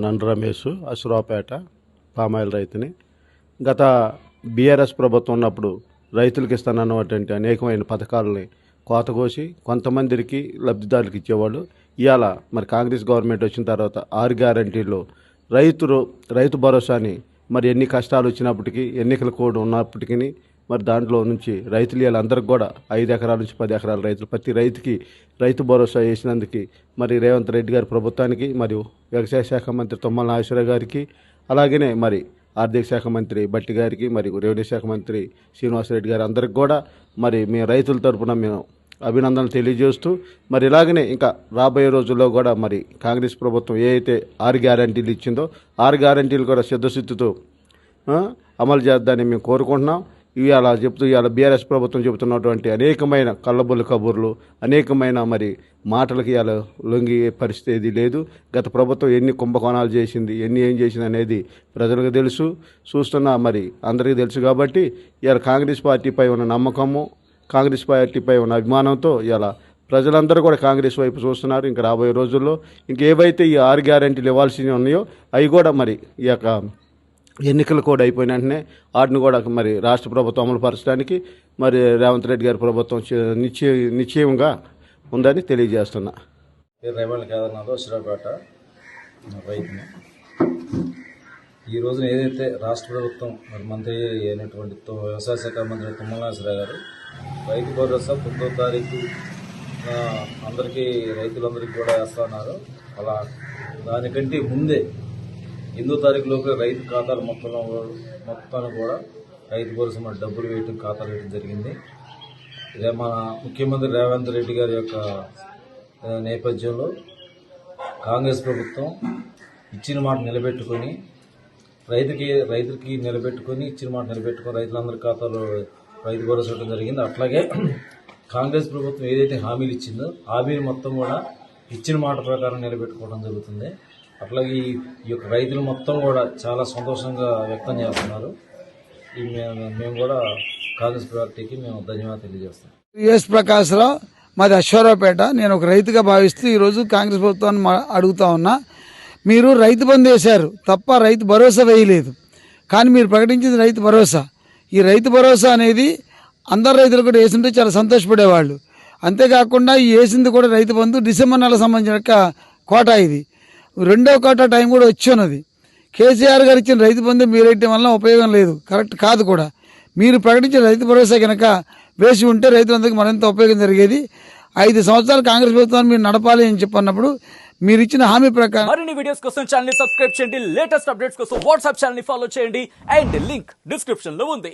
నన్ను రమేష్ అశ్వరావుపేట పామాయిల్ రైతుని. గత బీఆర్ఎస్ ప్రభుత్వం ఉన్నప్పుడు రైతులకు ఇస్తానన్నటువంటి అనేకమైన పథకాలని కోతకోసి కొంతమందికి లబ్ధిదారులకు ఇచ్చేవాళ్ళు. ఇవాళ మరి కాంగ్రెస్ గవర్నమెంట్ వచ్చిన తర్వాత 6 గ్యారంటీలు రైతు భరోసాని మరి ఎన్ని కష్టాలు వచ్చినప్పటికీ ఎన్నికల కోడ్ ఉన్నప్పటికీ మరి దాంట్లో నుంచి రైతులు వీళ్ళందరికీ కూడా 5 ఎకరాల నుంచి 10 ఎకరాల రైతులు ప్రతి రైతుకి రైతు భరోసా వేసినందుకు మరి రేవంత్ రెడ్డి గారి ప్రభుత్వానికి మరియు వ్యవసాయ శాఖ మంత్రి తుమ్మల నాగేశ్వరరావు గారికి, అలాగనే మరి ఆర్థిక శాఖ మంత్రి బట్టి గారికి, మరియు రెవెన్యూ శాఖ మంత్రి శ్రీనివాసరెడ్డి గారు అందరికి కూడా మరి మేము రైతుల తరఫున మేము అభినందనలు తెలియజేస్తూ మరి ఇలాగనే ఇంకా రాబోయే రోజుల్లో కూడా మరి కాంగ్రెస్ ప్రభుత్వం ఏ అయితే 6 గ్యారంటీలు ఇచ్చిందో 6 గ్యారంటీలు కూడా సిద్ధశుద్ధితో అమలు చేద్దామని మేము కోరుకుంటున్నాం. ఇవాళ బీఆర్ఎస్ ప్రభుత్వం చెబుతున్నటువంటి అనేకమైన కళ్ళబొల్లి కబుర్లు, అనేకమైన మరి మాటలకి ఇవాళ లొంగి పరిస్థితి ఏది లేదు. గత ప్రభుత్వం ఎన్ని కుంభకోణాలు చేసింది, ఏం చేసింది అనేది ప్రజలకు తెలుసు, చూస్తున్నా మరి అందరికీ తెలుసు. కాబట్టి ఇవాళ కాంగ్రెస్ పార్టీపై ఉన్న నమ్మకము, కాంగ్రెస్ పార్టీపై ఉన్న అభిమానంతో ఇవాళ ప్రజలందరూ కూడా కాంగ్రెస్ వైపు చూస్తున్నారు. ఇంకా రాబోయే రోజుల్లో ఇంకేవైతే ఈ 6 గ్యారంటీలు ఇవ్వాల్సినవి ఉన్నాయో అవి కూడా మరి ఈ యొక్క ఎన్నికలు కూడా అయిపోయిన వెంటనే వాటిని కూడా మరి రాష్ట్ర ప్రభుత్వం అమలుపరచడానికి మరి రేవంత్ రెడ్డి గారి ప్రభుత్వం నిశ్చయంగా ఉందని తెలియజేస్తున్నా. రేవల్ కేదార్నాథ్ శ్రీరావుపేట రైతుని. ఈ రోజున ఏదైతే రాష్ట్ర ప్రభుత్వం మరి మంత్రి అయినటువంటి వ్యవసాయ శాఖ మంత్రి తుమ్మల నాగేశ్వరరావు గారు రైతు భరోసా 9వ తారీఖు అందరికీ రైతులందరికీ కూడా వేస్తున్నారు. అలా దానికంటే ముందే 8వ తారీఖు లోపల రైతు ఖాతాలు మొత్తాన్ని కూడా రైతు భరోసా మరి డబ్బులు వేయటం, ఖాతాలు వేయటం జరిగింది. ఇదే మన ముఖ్యమంత్రి రేవంత్ రెడ్డి గారి యొక్క నేపథ్యంలో కాంగ్రెస్ ప్రభుత్వం ఇచ్చిన మాట నిలబెట్టుకొని రైతుకి నిలబెట్టుకొని ఇచ్చిన మాట నిలబెట్టుకొని రైతులందరి ఖాతాలో రైతు భరోసా ఇవ్వడం జరిగింది. అట్లాగే కాంగ్రెస్ ప్రభుత్వం ఏదైతే హామీలు ఇచ్చిందో హామీలు మొత్తం కూడా ఇచ్చిన మాట ప్రకారం నిలబెట్టుకోవడం జరుగుతుంది. అట్లాగే ఈ యొక్క రైతులు మొత్తం కూడా చాలా సంతోషంగా వ్యక్తం చేస్తున్నారు. మేము కూడా కాంగ్రెస్ పార్టీకి మేము ధన్యవాదాలు తెలియజేస్తాం. ఎస్ ప్రకాశ్రావు, మాది అశ్వరావుపేట. నేను ఒక రైతుగా భావిస్తూ ఈరోజు కాంగ్రెస్ ప్రభుత్వాన్ని అడుగుతా ఉన్నా. మీరు రైతు బంధు వేశారు తప్ప రైతు భరోసా వేయలేదు. కానీ మీరు ప్రకటించింది రైతు భరోసా. ఈ రైతు భరోసా అనేది అందరు రైతులు కూడా వేసింటే చాలా సంతోషపడేవాళ్ళు. అంతేకాకుండా ఈ వేసింది కూడా రైతు బంధు డిసెంబర్ నెల సంబంధించిన కోటా. ఇది 2వ కోటా టైం కూడా వచ్చి ఉన్నది. కేసీఆర్ గారు ఇచ్చిన రైతు బంధు మీరు వేయటం వల్ల ఉపయోగం లేదు, కరెక్ట్ కాదు కూడా. మీరు ప్రకటించిన రైతు భరోసా కనుక వేసి ఉంటే రైతులందరికీ మరింత ఉపయోగం జరిగేది. 5 సంవత్సరాలు కాంగ్రెస్ ప్రభుత్వాన్ని మీరు నడపాలి అని చెప్పన్నప్పుడు మీరు ఇచ్చిన హామీ ప్రకారం. మరిన్ని వీడియోస్ కోసం ఛానల్ ని సబ్స్క్రైబ్ చేయండి. లేటెస్ట్ అప్డేట్స్ కోసం వాట్సాప్ ఛానల్ ని ఫాలో చేయండి. అండ్ లింక్ డిస్క్రిప్షన్ లో ఉంది.